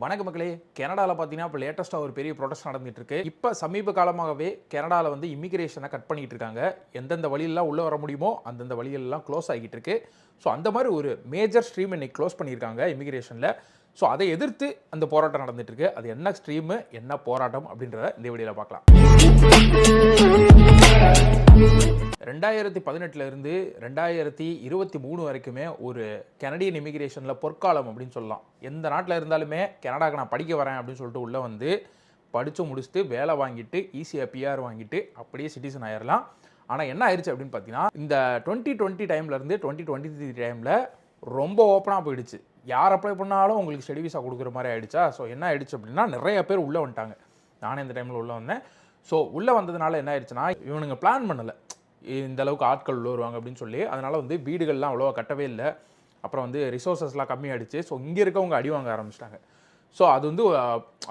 வணக்க மக்களே. கனடாவில் பார்த்தீங்கன்னா இப்போ லேட்டஸ்ட்டாக ஒரு பெரிய ப்ரொடெஸ்ட் நடந்துட்டு இருக்கு. இப்போ சமீப காலமாகவே கனடாவில் வந்து இமிகிரேஷனை கட் பண்ணிட்டு இருக்காங்க. எந்தெந்த வழியெல்லாம் உள்ளே வர முடியுமோ அந்தந்த வழியெல்லாம் க்ளோஸ் ஆகிட்டு இருக்கு. ஸோ அந்த மாதிரி ஒரு மேஜர் ஸ்ட்ரீம் இன்னைக்கு க்ளோஸ் பண்ணியிருக்காங்க இமிகிரேஷனில். ஸோ அதை எதிர்த்து அந்த போராட்டம் நடந்துட்டு இருக்கு. அது என்ன ஸ்ட்ரீமு, என்ன போராட்டம் அப்படின்றத இந்த வீடியோவில் பார்க்கலாம். 2018 இருந்து 2023 வரைக்குமே ஒரு கனடியன் இமிகிரேஷனில் பொற்காலம் அப்படின்னு சொல்லலாம். எந்த நாட்டில் இருந்தாலுமே கனடாக்கு நான் படிக்க வரேன் அப்படின்னு சொல்லிட்டு உள்ளே வந்து படித்து முடிச்சுட்டு வேலை வாங்கிட்டு ஈஸியாக பிஆர் வாங்கிட்டு அப்படியே சிட்டிசன் ஆயிடலாம். ஆனால் என்ன ஆயிடுச்சு அப்படின்னு பார்த்தீங்கன்னா, இந்த 2020 டைம்லேருந்து 2023 டைமில் ரொம்ப ஓப்பனாக போயிடுச்சு. யார் அப்ளை பண்ணாலும் உங்களுக்கு ஸ்டடி விசா கொடுக்குற மாதிரி ஆயிடுச்சா. ஸோ என்ன ஆயிடுச்சு அப்படின்னா, நிறைய பேர் உள்ளே வந்துட்டாங்க. நானே இந்த டைமில் உள்ளே வந்தேன். ஸோ உள்ளே வந்ததுனால என்ன ஆயிடுச்சுன்னா, இவனுங்க பிளான் பண்ணலை இந்த அளவுக்கு ஆட்கள் உள்ள வருவாங்க அப்படின்னு சொல்லி. அதனால் வந்து வீடுகள்லாம் அவ்வளோவா கட்டவே இல்லை. அப்புறம் வந்து ரிசோர்ஸஸ்லாம் கம்மியாகிடுச்சு. ஸோ இங்கே இருக்கவங்க அடி வாங்க ஆரம்பிச்சிட்டாங்க. ஸோ அது வந்து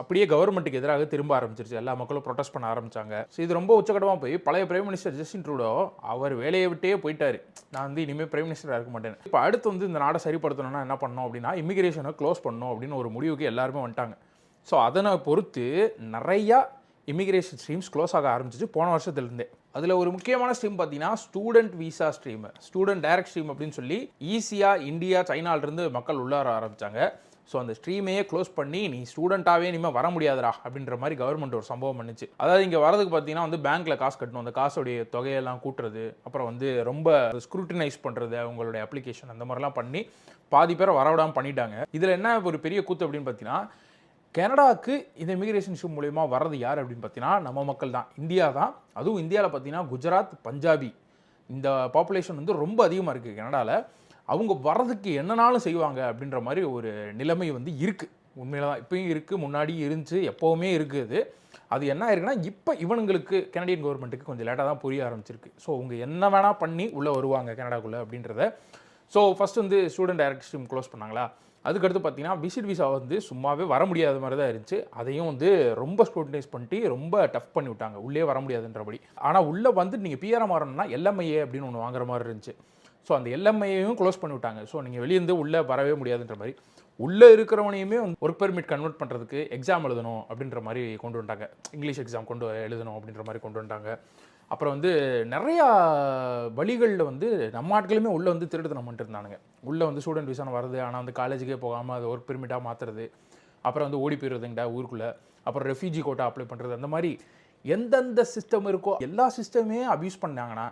அப்படியே கவர்மெண்ட்டுக்கு எதிராக திரும்ப ஆரம்பிச்சிருச்சு. எல்லா மக்களும் ப்ரொடெஸ்ட் பண்ண ஆரம்பித்தாங்க. ஸோ இது ரொம்ப உச்சகட்டமாக போய் பழைய பிரைம் மினிஸ்டர் ஜஸ்டின் ட்ரூடோ அவர் வேலையை விட்டே போயிட்டார். நான் வந்து இனிமேல் பிரைம் மினிஸ்டராக இருக்க மாட்டேன். இப்போ அடுத்து வந்து இந்த நாடை சரிப்படுத்தணும்னா என்ன பண்ணணும் அப்படின்னா, இமிகிரேஷனை க்ளோஸ் பண்ணணும் அப்படின்னு ஒரு முடிவுக்கு எல்லாருமே வந்துட்டாங்க. ஸோ அதனை பொறுத்து நிறையா இமிகிரேஷன் ஸ்ட்ரீம்ஸ் க்ளோஸ் ஆக ஆரம்பிச்சிச்சு போன வருஷத்துலேருந்தே. அதில் ஒரு முக்கியமான ஸ்ட்ரீம் பார்த்தீங்கன்னா student visa stream, student direct stream அப்படின்னு சொல்லி ஈஸியாக இந்தியா சைனாலிருந்து மக்கள் உள்ளார ஆரம்பித்தாங்க. ஸோ அந்த ஸ்ட்ரீமையே க்ளோஸ் பண்ணி நீ ஸ்டூடெண்ட்டாகவே இனிமேல் வர முடியாதுடா அப்படின்ற மாதிரி கவர்மெண்ட் ஒரு சம்பவம் பண்ணிச்சு. அதாவது இங்கே வரதுக்கு பார்த்தீங்கன்னா வந்து பேங்க்கில் காசு கட்டணும், அந்த காசோடைய தொகையெல்லாம் கூட்டுறது, அப்புறம் வந்து ரொம்ப ஸ்க்ரூட்டினைஸ் பண்ணுறது அவங்களுடைய அப்ளிகேஷன், அந்த மாதிரிலாம் பண்ணி பாதி பேரை வரவிடாமல் பண்ணிட்டாங்க. இதில் என்ன ஒரு பெரிய கூத்து அப்படின்னு பார்த்தீங்கன்னா, கனடாவுக்கு இந்த இமிகிரேஷன் இஷ்யூ மூலயமா வர்றது யார் அப்படின்னு பார்த்தீங்கன்னா நம்ம மக்கள் தான், இந்தியா தான். அதுவும் இந்தியாவில் பார்த்தீங்கன்னா குஜராத், பஞ்சாபி இந்த பாப்புலேஷன் வந்து ரொம்ப அதிகமாக இருக்குது கனடாவில். அவங்க வர்றதுக்கு என்னனாலும் செய்வாங்க அப்படின்ற மாதிரி ஒரு நிலைமை வந்து இருக்குது. உண்மையில தான் இப்போயும் இருக்குது, முன்னாடியும் இருந்துச்சு, எப்போவுமே இருக்குது. அது என்ன ஆயிருக்குன்னா, இப்போ இவனுங்களுக்கு கனடியன் கவர்மெண்ட்டுக்கு கொஞ்சம் லேட்டாக தான் புரிய ஆரம்பிச்சிருக்கு. ஸோ அவங்க என்ன வேணால் பண்ணி உள்ளே வருவாங்க கனடாக்குள்ளே அப்படின்றத. ஸோ ஃபஸ்ட்டு வந்து ஸ்டூடெண்ட் டைரக்ட் ஸ்ட்ரீம் க்ளோஸ் பண்ணாங்களா. அதுக்கடுத்து பார்த்தீங்கன்னா விசிட் விசா வந்து சும்மாவே வர முடியாத மாதிரி தான் இருந்துச்சு. அதையும் வந்து ரொம்ப ஸ்க்ரூட்டினைஸ் பண்ணிட்டு ரொம்ப டஃப் பண்ணி விட்டாங்க, உள்ளே வர முடியாதுன்றபடி. ஆனால் உள்ளே வந்து நீங்கள் பிஆர் மாறணும்னா எல்எம்ஐஏ அப்படின்னு ஒன்று வாங்குற மாதிரி இருந்துச்சு. ஸோ அந்த எல்எம்ஐயையும் க்ளோஸ் பண்ணி விட்டாங்க. ஸோ நீங்கள் வெளியேருந்து உள்ளே வரவே முடியாதுன்ற மாதிரி. உள்ளே இருக்கிறவனையுமே வந்து ஒர்க் பெர்மிட் கன்வெர்ட் பண்ணுறதுக்கு எக்ஸாம் எழுதணும் அப்படின்ற மாதிரி கொண்டு வந்துட்டாங்க. இங்கிலீஷ் எக்ஸாம் எழுதணும் அப்படின்ற மாதிரி கொண்டு வந்துட்டாங்க. அப்புறம் வந்து நிறையா வழிகளில் வந்து நம்ம ஆட்களுமே உள்ளே வந்து திருடுத்தனம் பண்ணிட்டு இருந்தானுங்க. உள்ளே வந்து ஸ்டூடெண்ட் விசான வருது, ஆனால் வந்து காலேஜுக்கே போகாமல் அது ஒர்க் பெர்மிட்டாக மாற்றுறது, அப்புறம் வந்து ஓடி போயிடுறதுங்கடா ஊருக்குள்ளே, அப்புறம் ரெஃப்யூஜி கோட்டா அப்ளை பண்ணுறது, அந்த மாதிரி எந்தெந்த சிஸ்டம் இருக்கோ எல்லா சிஸ்டமே அப்யூஸ் பண்ணாங்கன்னா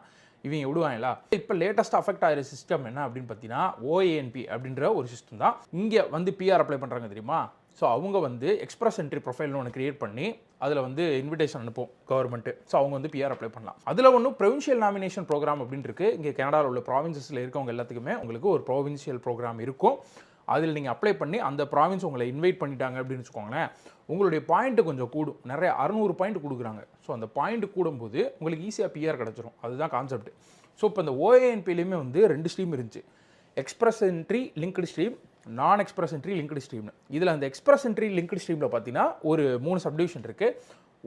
இவங்க விடுவாங்களா. இப்போ லேட்டஸ்ட் அஃபெக்ட் ஆகிற சிஸ்டம் என்ன அப்படின்னு பார்த்தீங்கன்னா OANP அப்படின்ற ஒரு சிஸ்டம் தான். இங்கே வந்து பிஆர் அப்ளை பண்ணுறாங்க தெரியுமா. ஸோ அவங்க வந்து எக்ஸ்பிரஸ் என்ட்ரி ப்ரொஃபைல்னு ஒன்று கிரியேட் பண்ணி அதில் வந்து இன்விடேஷன் அனுப்பும் கவர்மெண்ட்டு. ஸோ அவங்க வந்து பிஆர் அப்ளை பண்ணலாம். அதில் ஒன்றும் ப்ரொவின்ஷியல் நாமினேஷன் ப்ரோக்ராம் அப்படின்னு இருக்குது. இங்கே கனடாவில் உள்ள ப்ராவின்சஸில் இருக்கவங்க எல்லாத்துக்குமே உங்களுக்கு ஒரு ப்ரொவின்ஷியல் ப்ரோக்ராம் இருக்கும். அதில் நீங்கள் அப்ளை பண்ணி அந்த ப்ராவின்ஸ் உங்களை இன்வைட் பண்ணிட்டாங்க அப்படின்னு வச்சுக்கோங்களேன், உங்களுடைய பாயிண்ட்டு கொஞ்சம் கூடும். நிறைய 600 பாயிண்ட் கொடுக்குறாங்க. ஸோ அந்த பாயிண்ட் கூடும்போது உங்களுக்கு ஈஸியாக பிஆர் கிடச்சிரும். அதுதான் கான்செப்ட். ஸோ இப்போ இந்த OANPலையுமே வந்து 2 ஸ்ட்ரீம் இருந்துச்சு. எக்ஸ்பிரஸ் என்ட்ரி லிங்க்டு ஸ்ட்ரீம், நான் எக்ஸ்பிரஸ் என்ட்ரி லிங்க்டு ஸ்ட்ரீம்னு. இதில் அந்த எக்ஸ்பிரஸ் என்ட்ரி லிங்க்டு ஸ்ட்ரீமில் பார்த்தீங்கன்னா ஒரு 3 சப்டிவிஷன் இருக்குது.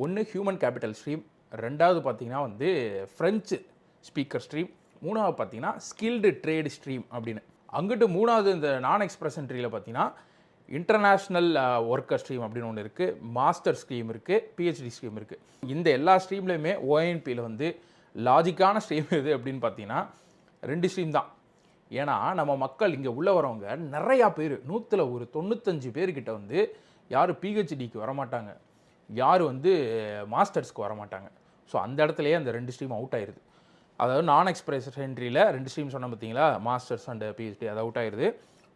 ஒன்று ஹியூமன் கேபிட்டல் ஸ்ட்ரீம், ரெண்டாவது பார்த்தீங்கன்னா வந்து ஃப்ரெஞ்சு ஸ்பீக்கர் ஸ்ட்ரீம், மூணாவது பார்த்தீங்கன்னா ஸ்கில்டு ட்ரேடு ஸ்ட்ரீம் அப்படின்னு. அங்கிட்டு மூணாவது இந்த நான் எக்ஸ்பிரஸ் என்ட்ரியில் பார்த்தீங்கன்னா இன்டர்நேஷ்னல் ஒர்க்கர் ஸ்ட்ரீம் அப்படின்னு ஒன்று இருக்குது, மாஸ்டர் ஸ்ட்ரீம் இருக்குது, PhD ஸ்ட்ரீம் இருக்குது. இந்த எல்லா ஸ்ட்ரீம்லையுமே OANPயில் வந்து லாஜிக்கான ஸ்ட்ரீம் எது அப்படின்னு பார்த்தீங்கன்னா 2 ஸ்ட்ரீம் தான். ஏன்னா நம்ம மக்கள் இங்கே உள்ளே வரவங்க நிறையா பேர், 100ல் ஒரு 95 பேர்கிட்ட வந்து யார் PhDக்கு வரமாட்டாங்க, யார் வந்து மாஸ்டர்ஸ்க்கு வரமாட்டாங்க. ஸோ அந்த இடத்துலையே அந்த 2 ஸ்ட்ரீம் அவுட் ஆயிடுது. அதாவது நான் எக்ஸ்பிரஸ் என்ட்ரியில் 2 ஸ்ட்ரீம் சொன்ன பார்த்தீங்களா, மாஸ்டர்ஸ் அண்ட் PhD, அது அவுட் ஆயிடுது.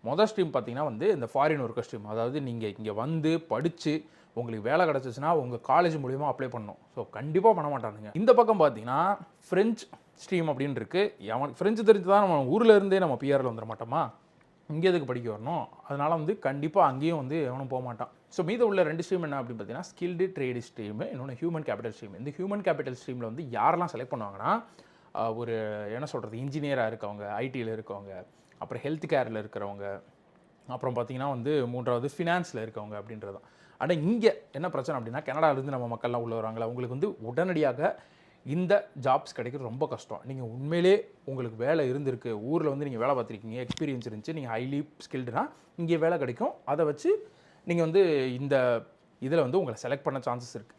மொதல் ஸ்ட்ரீம் பார்த்தீங்கன்னா வந்து இந்த ஃபாரின் ஒர்க்கர் ஸ்ட்ரீம். அதாவது நீங்கள் இங்கே வந்து படித்து உங்களுக்கு வேலை கிடச்சிச்சுன்னா உங்கள் காலேஜ் மூலிமா அப்ளை பண்ணணும். ஸோ கண்டிப்பாக பண்ண மாட்டானுங்க. இந்த பக்கம் பார்த்தீங்கன்னா ஃப்ரெஞ்ச் ஸ்ட்ரீம் அப்படின்னு இருக்குது. அவனுக்கு ஃப்ரெஞ்சு தெரிஞ்சு தான் நம்ம ஊரில் இருந்தே நம்ம பிஆரில் வந்துட மாட்டோமா, இங்கே எதுக்கு படிக்க வரணும். அதனால் வந்து கண்டிப்பாக அங்கேயும் வந்து எவனும் போக மாட்டான். ஸோ மீத உள்ள 2 ஸ்ட்ரீம் என்ன அப்படின்னு பார்த்தீங்கன்னா ஸ்கில்டு ட்ரேடு ஸ்ட்ரீம், இன்னொன்று ஹியூமன் கேபிட்டல் ஸ்ட்ரீம். இந்த ஹியூமன் கேபிட்டல் ஸ்ட்ரீமில் வந்து யாரெல்லாம் செலக்ட் பண்ணுவாங்கன்னா, ஒரு என்ன சொல்கிறது, இன்ஜினியராக இருக்கவங்க, ஐடியில் இருக்கவங்க, அப்புறம் ஹெல்த் கேரில் இருக்கிறவங்க, அப்புறம் பார்த்திங்கன்னா வந்து மூன்றாவது ஃபினான்ஸில் இருக்கவங்க அப்படின்றது தான். ஆனால் இங்கே என்ன பிரச்சனை அப்படின்னா, கனடாவிலேருந்து நம்ம மக்கள்லாம் உள்ளே வராங்களா, அவங்களுக்கு வந்து உடனடியாக இந்த ஜாப்ஸ் கிடைக்கிறது ரொம்ப கஷ்டம். நீங்கள் உண்மையிலே உங்களுக்கு வேலை இருந்திருக்கு, ஊரில் வந்து நீங்கள் வேலை பார்த்துருக்கீங்க, எக்ஸ்பீரியன்ஸ் இருந்துச்சு, நீங்கள் ஹைலி ஸ்கில்டுனா இங்கே வேலை கிடைக்கும். அதை வச்சு நீங்கள் வந்து இந்த இதில் வந்து உங்களை செலக்ட் பண்ண சான்சஸ் இருக்குது.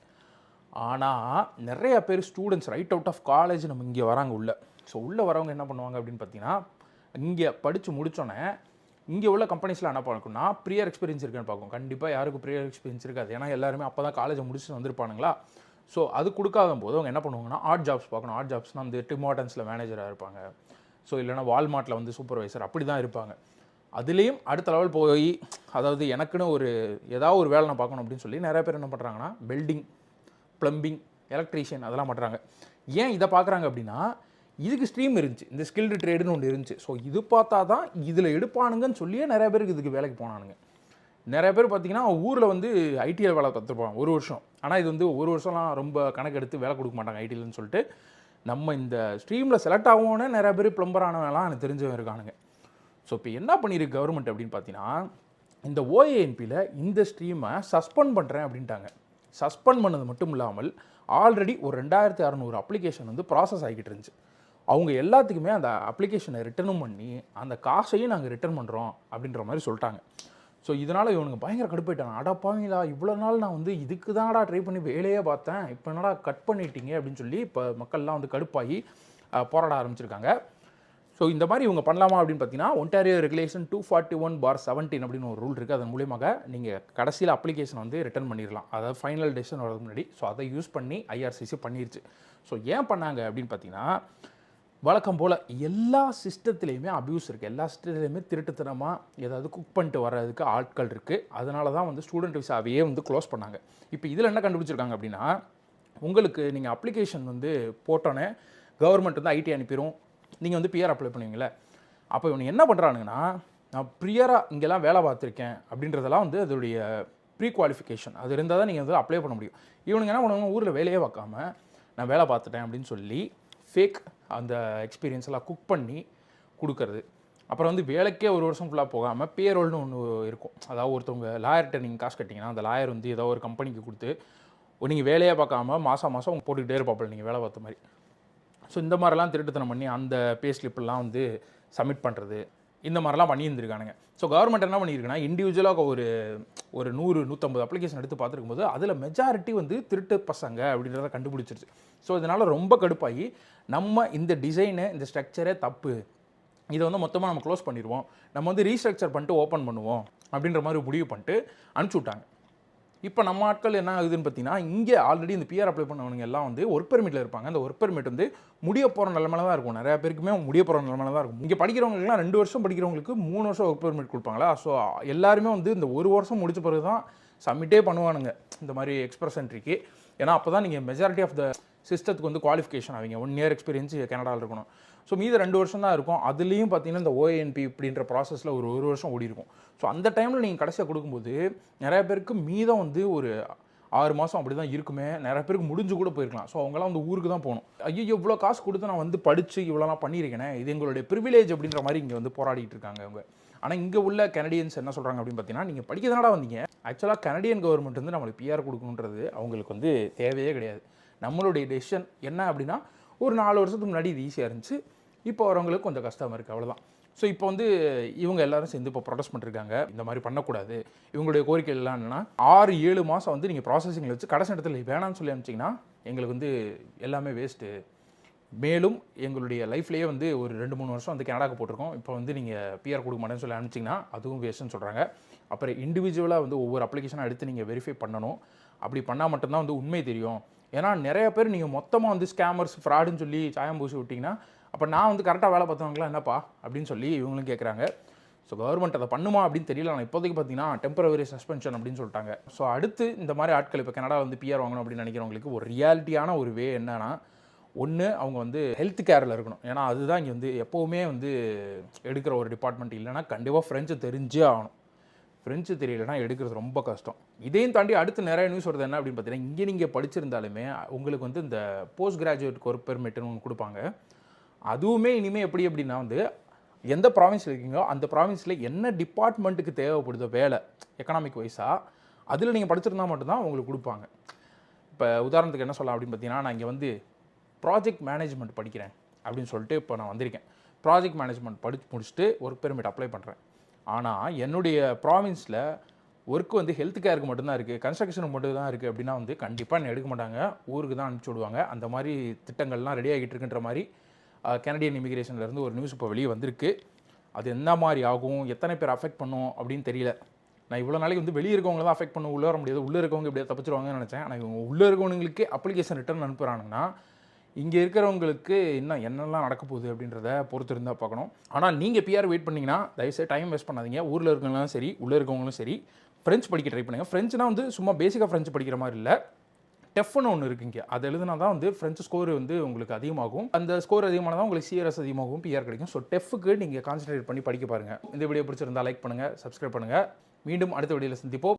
ஆனால் நிறைய பேர் students right out of college நம்ம இங்கே வராங்க உள்ள. ஸோ உள்ளே வரவங்க என்ன பண்ணுவாங்க அப்படின்னு பார்த்தீங்கன்னா, இங்கே படித்து முடித்தோன்னே இங்கே உள்ள கம்பெனிஸில் என்ன பார்க்கணும்னா ப்ரியர் எக்ஸ்பீரியன்ஸ் இருக்குன்னு பார்க்கும். கண்டிப்பாக யாருக்கும் ப்ரியர் எக்ஸ்பீரியன்ஸ் இருக்காது. ஏன்னா எல்லாருமே அப்போ தான் காலேஜை முடிச்சுட்டு வந்திருப்பானுங்களா. ஸோ அது கொடுக்காத போது அவங்க என்ன பண்ணுவாங்கன்னா ஆட் ஜாப்ஸ் பார்க்கணும். ஆட் ஜாப்ஸ்னால் வந்து டிம் ஹார்டன்ஸில் மேனேஜராக இருப்பாங்க. ஸோ இல்லைனா வால்மார்ட்டில் வந்து சூப்பர்வைசர் அப்படி தான் இருப்பாங்க. அதுலேயும் அடுத்த லெவல் போய் அதாவது எனக்குன்னு ஒரு ஏதாவது ஒரு வேலை நான் பார்க்கணும் அப்படின்னு சொல்லி நிறைய பேர் என்ன பண்ணுறாங்கன்னா வெல்டிங், ப்ளம்பிங், எலக்ட்ரீஷியன் அதெல்லாம் பண்ணுறாங்க. ஏன் இதை பார்க்குறாங்க அப்படின்னா இதுக்கு ஸ்ட்ரீம் இருந்துச்சு, இந்த ஸ்கில்டு ட்ரேடுன்னு ஒன்று இருந்துச்சு. ஸோ இது பார்த்தா தான் இதில் எடுப்பானுங்கன்னு சொல்லியே நிறைய பேருக்கு இதுக்கு வேலைக்கு போனானுங்க. நிறைய பேர் பார்த்தீங்கன்னா ஊரில் வந்து ஐடியில் வேலை பார்த்துருப்பாங்க 1 வருஷம். ஆனால் இது வந்து 1 வருஷம்லாம் ரொம்ப கணக்கெடுத்து வேலை கொடுக்க மாட்டாங்க ஐடியில்னு சொல்லிட்டு. நம்ம இந்த ஸ்ட்ரீமில் செலக்ட் ஆகும்னு நிறைய பேர் ப்ளம்பர் ஆனவங்கலாம் எனக்கு தெரிஞ்சவங்க இருக்கானுங்க. ஸோ இப்போ என்ன பண்ணியிருக்கு கவர்மெண்ட் அப்படின்னு பார்த்தீங்கன்னா, இந்த ஓஏஎன்பியில் இந்த ஸ்ட்ரீமை சஸ்பெண்ட் பண்ணுறேன் அப்படின்ட்டாங்க. சஸ்பெண்ட் பண்ணது மட்டும் இல்லாமல் ஆல்ரெடி ஒரு 2600 அப்ளிகேஷன் வந்து ப்ராசஸ் ஆகிக்கிட்டு இருந்துச்சு. அவங்க எல்லாத்துக்குமே அந்த அப்ளிகேஷனை ரிட்டர்னும் பண்ணி அந்த காசையும் நாங்கள் ரிட்டர்ன் பண்ணுறோம் அப்படின்ற மாதிரி சொல்லிட்டாங்க. ஸோ இதனால் இவனுங்க பயங்கர கடுப்பாயிட்டாங்க. அடப்பாவீங்களா, இவ்வளோ நாள் நான் வந்து இதுக்கு தான்டா ட்ரை பண்ணி வேலையே பார்த்தேன், இப்போ என்னடா கட் பண்ணிட்டீங்க அப்படின்னு சொல்லி இப்போ மக்கள்லாம் வந்து கடுப்பாகி போராட ஆரம்பிச்சிருக்காங்க. ஸோ இந்த மாதிரி இவங்க பண்ணலாமா அப்படின்னு பார்த்தீங்கன்னா, ஒன்டாரியோ ரெகுலேஷன் 241/17 அப்படின்னு ஒரு ரூல் இருக்குது. அதன் மூலியமாக நீங்கள் கடைசியில் அப்ளிகேஷன் வந்து ரிட்டர்ன் பண்ணிடலாம், அதாவது ஃபைனல் டெசிஷன் வரதுக்கு முன்னாடி. ஸோ அதை யூஸ் பண்ணி ஐஆர்சிசி பண்ணிருச்சு. ஸோ ஏன் பண்ணாங்க அப்படின்னு பார்த்தீங்கன்னா, வழக்கம் போல் எல்லா சிஸ்டத்துலேயுமே அப்யூஸ் இருக்குது. எல்லா சிஸ்டத்துலேயுமே திருட்டுத்தனமாக ஏதாவது குக் பண்ணிட்டு வர்றதுக்கு ஆட்கள் இருக்குது. அதனால தான் வந்து ஸ்டூடெண்ட் விசாவையே வந்து க்ளோஸ் பண்ணாங்க. இப்போ இதில் என்ன கண்டுபிடிச்சிருக்காங்க அப்படின்னா, உங்களுக்கு நீங்கள் அப்ளிகேஷன் வந்து போட்டோன்னே கவர்மெண்ட் வந்து ஐடி அனுப்பிடும், நீங்கள் வந்து பிஆர் அப்ளை பண்ணுவீங்களே. அப்போ இவங்க என்ன பண்ணுறானுங்கன்னா, நான் ப்ரியராக இங்கெல்லாம் வேலை பார்த்துருக்கேன் அப்படின்றதெல்லாம் வந்து அதோடைய ப்ரீ குவாலிஃபிகேஷன் அது இருந்தால் தான் நீங்கள் வந்து அப்ளை பண்ண முடியும். இவனுங்க என்ன பண்ணுவாங்க, ஊரில் வேலையே பார்க்காம நான் வேலை பார்த்துட்டேன் அப்படின்னு சொல்லி ஃபேக் அந்த எக்ஸ்பீரியன்ஸ் எல்லாம் குக் பண்ணி கொடுக்கறது. அப்புறம் வந்து வேலைக்கே 1 வருஷம் ஃபுல்லாக போகாமல் பேரோல்னு ஒன்று இருக்கும். அதாவது ஒருத்தவங்க லாயர்கிட்ட நீங்கள் காசு கட்டிங்கன்னா அந்த லாயர் வந்து ஏதோ ஒரு கம்பெனிக்கு கொடுத்து நீங்கள் வேலையே பார்க்காம மாதம் அவங்க போட்டுக்கிட்டே இருப்பாப்பில் நீங்கள் வேலை பார்த்த மாதிரி. ஸோ இந்த மாதிரிலாம் திருட்டுத்தனம் பண்ணி அந்த பே ஸ்லிப்லாம் வந்து சப்மிட் பண்ணுறது, இந்த மாதிரிலாம் பண்ணியிருந்துருக்கானுங்க. ஸோ கவர்மெண்ட் என்ன பண்ணியிருக்குன்னா, இண்டிவிஜுவலாக ஒரு 100-150 அப்ளிகேஷன் எடுத்து பார்த்துருக்கும் போது அதில் மெஜாரிட்டி வந்து திருட்டு பசங்க அப்படின்றத கண்டுபிடிச்சிருச்சு. ஸோ இதனால் ரொம்ப கடுப்பாகி நம்ம இந்த டிசைனு இந்த ஸ்ட்ரக்சரே தப்பு, இதை வந்து மொத்தமாக நம்ம க்ளோஸ் பண்ணிடுவோம், நம்ம வந்து ரீஸ்ட்ரக்சர் பண்ணிட்டு ஓப்பன் பண்ணுவோம் அப்படின்ற மாதிரி முடிவு பண்ணிட்டு அனுப்பிச்சி விட்டாங்க. இப்போ நம்ம ஆட்கள் என்ன ஆகுதுன்னு பார்த்தீங்கன்னா, இங்கே ஆல்ரெடி இந்த பிஆர் அப்ளை பண்ணவங்க எல்லாம் வந்து ஒர்க் பெர்மிட்டில் இருப்பாங்க. அந்த ஒர்க் பெர்மிட் வந்து முடிய போகிற நிலமையில தான் இருக்கும். நிறையா பேருக்குமே முடிய போகிற நிலமையில தான் இருக்கும். இங்கே படிக்கிறவங்களுக்குலாம் 2 வருஷம் படிக்கிறவங்களுக்கு 3 வருஷம் ஒர்க் பெர்மிட் கொடுப்பாங்களா. ஸோ எல்லாருமே வந்து இந்த 1 வருஷம் முடிச்ச பிறகு தான் சப்மிட்டே பண்ணுவானுங்க இந்த மாதிரி எக்ஸ்பிரஸ் என்ட்ரிக்கு. ஏன்னா அப்போ தான் நீங்கள் மெஜாரிட்டி ஆஃப் த சிஸ்டத்துக்கு வந்து குவாலிஃபிகேஷன் ஆவீங்க. 1 இயர் எக்ஸ்பீரியன்ஸ் கேனடாவில் இருக்கணும். ஸோ மீது 2 வருஷம் தான் இருக்கும். அதுலேயும் பார்த்தீங்கன்னா இந்த ஓஏஎன்பி இப்படின்ற ப்ராசஸில் ஒரு வருஷம் ஓடி இருக்கும். ஸோ அந்த டைமில் நீங்கள் கடைசியாக கொடுக்கும்போது நிறைய பேருக்கு மீதம் வந்து ஒரு 6 மாதம் அப்படி தான் இருக்குமே, நிறைய பேருக்கு முடிஞ்சு கூட போயிருக்கலாம். ஸோ அவங்களாம் வந்து ஊருக்கு தான் போகணும். ஐயோ இவ்வளோ காசு கொடுத்து நான் வந்து படித்து இவ்வளோலாம் பண்ணியிருக்கேனே, இது எங்களுடைய ப்ரிவிலேஜ் அப்படின்ற மாதிரி இங்கே வந்து போராடிட்டு இருக்காங்க அவங்க. ஆனால் இங்கே உள்ள கனடியன்ஸ் என்ன சொல்கிறாங்க அப்படின்னு பார்த்தீங்கன்னா, நீங்கள் படிக்கிறதுனால வந்தீங்க, ஆக்சுவலாக கனடியன் கவர்மெண்ட் வந்து நம்மளுக்கு பிஆர் கொடுக்கணுன்றது அவங்களுக்கு வந்து தேவையே கிடையாது. நம்மளுடைய டெசிஷன் என்ன அப்படின்னா, ஒரு 4 வருஷத்துக்கு முன்னாடி இது ஈஸியாக இருந்துச்சு, இப்போ வரவங்களுக்கு கொஞ்சம் கஷ்டமாக இருக்குது, அவ்வளோதான். ஸோ இப்போ வந்து இவங்க எல்லாரும் சேர்ந்து இப்போ ப்ரொடெஸ்ட் பண்ணிருக்காங்க, இந்த மாதிரி பண்ணக்கூடாது. இவங்களுடைய கோரிக்கை எல்லாம் என்னென்னா, 6-7 மாதம் வந்து நீங்கள் ப்ராசஸிங்கில் வச்சு கடைசி இடத்துல வேணாம்னு சொல்லி அனுப்பிச்சிங்கன்னா எங்களுக்கு வந்து எல்லாமே வேஸ்ட்டு. மேலும் எங்களுடைய லைஃப்லேயே வந்து ஒரு 2-3 வருஷம் வந்து கனடாக்கு போட்டிருக்கோம், இப்போ வந்து நீங்கள் பிஆர் கொடுக்க மாட்டேன்னு சொல்லி அனுப்பிச்சிங்கன்னா அதுவும் வேஸ்ட்டுன்னு சொல்கிறாங்க. அப்புறம் இண்டிவிஜுவலாக வந்து ஒவ்வொரு அப்ளிகேஷனாக எடுத்து நீங்கள் வெரிஃபை பண்ணணும். அப்படி பண்ணால் மட்டும்தான் வந்து உண்மை தெரியும். ஏன்னா நிறைய பேர் நீங்கள் மொத்தமாக வந்து ஸ்கேமர்ஸ் ஃப்ராடுன்னு சொல்லி சாயம் பூசி விட்டிங்கன்னா, அப்போ நான் வந்து கரெக்டாக வேலை பார்த்தவங்களா என்னப்பா அப்படின்னு சொல்லி இவங்களும் கேட்குறாங்க. ஸோ கவர்மெண்ட் அதை பண்ணுமா அப்படின்னு தெரியல. ஆனால் இப்போதைக்கு பார்த்தீங்கன்னா டெம்பரவரி சஸ்பென்ஷன் அப்படின்னு சொல்லிட்டாங்க. ஸோ அடுத்து இந்த மாதிரி ஆட்கள் இப்போ கனடா வந்து பிஆர் வாங்கணும் அப்படின்னு நினைக்கிறவங்களுக்கு ஒரு ரியாலிட்டியான ஒரு வே என்னன்னா, ஒன்று அவங்க வந்து ஹெல்த் கேரில் இருக்கணும். ஏன்னா அதுதான் இங்கே வந்து எப்போவுமே வந்து எடுக்கிற ஒரு டிபார்ட்மெண்ட். இல்லைனா கண்டிப்பாக ஃப்ரெஞ்சு தெரிஞ்சே ஆகணும். ஃப்ரெஞ்சு தெரியலைன்னா எடுக்கிறது ரொம்ப கஷ்டம். இதையும் தாண்டி அடுத்து நிறைய நியூஸ் வருது என்ன அப்படின்னு பார்த்தீங்கன்னா, இங்கே நீங்கள் படிச்சிருந்தாலுமே உங்களுக்கு வந்து இந்த போஸ்ட் கிராஜுவேட் ஒர்க் பெர்மிட்னு ஒன்று கொடுப்பாங்க. அதுவுமே இனிமேல் எப்படி அப்படின்னா வந்து எந்த ப்ராவின்ஸில் இருக்கீங்களோ அந்த ப்ராவின்ஸில் என்ன டிபார்ட்மெண்ட்டுக்கு தேவைப்படுதோ வேலை எக்கனாமிக் வைஸாக அதில் நீங்கள் படிச்சிருந்தால் மட்டும்தான் உங்களுக்கு கொடுப்பாங்க. இப்போ உதாரணத்துக்கு என்ன சொல்லலாம் அப்படின்னு பார்த்தீங்கன்னா, நான் இங்கே வந்து ப்ராஜெக்ட் மேனேஜ்மெண்ட் படிக்கிறேன் அப்படின்னு சொல்லிட்டு இப்போ நான் வந்திருக்கேன். ப்ராஜெக்ட் மேனேஜ்மெண்ட் படித்து முடிச்சுட்டு ஒர்க் பெர்மிட் அப்ளை பண்ணுறேன். ஆனால் என்னுடைய ப்ராவின்ஸில் ஒர்க் வந்து ஹெல்த் கேருக்கு மட்டும்தான் இருக்குது, கன்ஸ்ட்ரக்ஷனுக்கு மட்டும் தான் இருக்குது அப்படின்னா வந்து கண்டிப்பாக என்ன எடுக்க மாட்டாங்க, ஊருக்கு தான் அனுப்பிச்சி விடுவாங்க. அந்த மாதிரி திட்டங்கள்லாம் ரெடி ஆகிட்டு இருக்குன்ற மாதிரி கனடியன் இமிகிரேஷன்லேருந்து ஒரு நியூஸ் இப்போ வெளியே வந்திருக்கு. அது என்ன மாதிரி ஆகும், எத்தனை பேர் அஃபெக்ட் பண்ணும் அப்படின்னு தெரியல. நான் இவ்வளோ நாளைக்கு வந்து வெளியே இருக்கவங்க தான் அஃபெக்ட் பண்ண உள்ளே வர முடியாது, உள்ளே இருக்கவங்க இப்படியே தப்பிச்சிருவாங்கன்னு நினச்சேன். ஆனால் இவங்க உள்ளே இருக்கவங்களுக்கு அப்ளிகேஷன் ரிட்டர்ன் அனுப்புகிறாங்கன்னா இங்கே இருக்கிறவங்களுக்கு இன்னும் என்னெல்லாம் நடக்க போகுது அப்படின்றத பொறுத்து இருந்தால் பார்க்கணும். ஆனால் நீங்கள் பிஆர் வெயிட் பண்ணிங்கன்னா தயவுசெய்து டைம் வேஸ்ட் பண்ணாதீங்க. ஊரில் இருக்கவங்களும் சரி, உள்ளே இருக்கவங்களும் சரி, ஃப்ரெஞ்ச் படிக்க ட்ரை பண்ணுங்கள். ஃப்ரெஞ்சுனா வந்து சும்மா பேசிக்காக ஃப்ரெஞ்சு படிக்கிற மாதிரி இல்லை, டெஃப்னு ஒன்று இருக்குங்க. அது எழுதுனா தான் வந்து ஃப்ரெஞ்சு ஸ்கோர் வந்து உங்களுக்கு அதிகமாகும். அந்த ஸ்கோர் அதிகமான தான் உங்களுக்கு சிஆர்எஸ் அதிகமாகும், பிஆர் கிடைக்கும். ஸோ டெஃப்க்கு நீங்கள் கான்சன்ட்ரேட் பண்ணி படிக்க பாருங்கள். இந்த வீடியோ பிடிச்சிருந்தால் லைக் பண்ணுங்கள், சப்ஸ்கிரைப் பண்ணுங்கள். மீண்டும் அடுத்த வீடியோவில் சந்திப்போம்.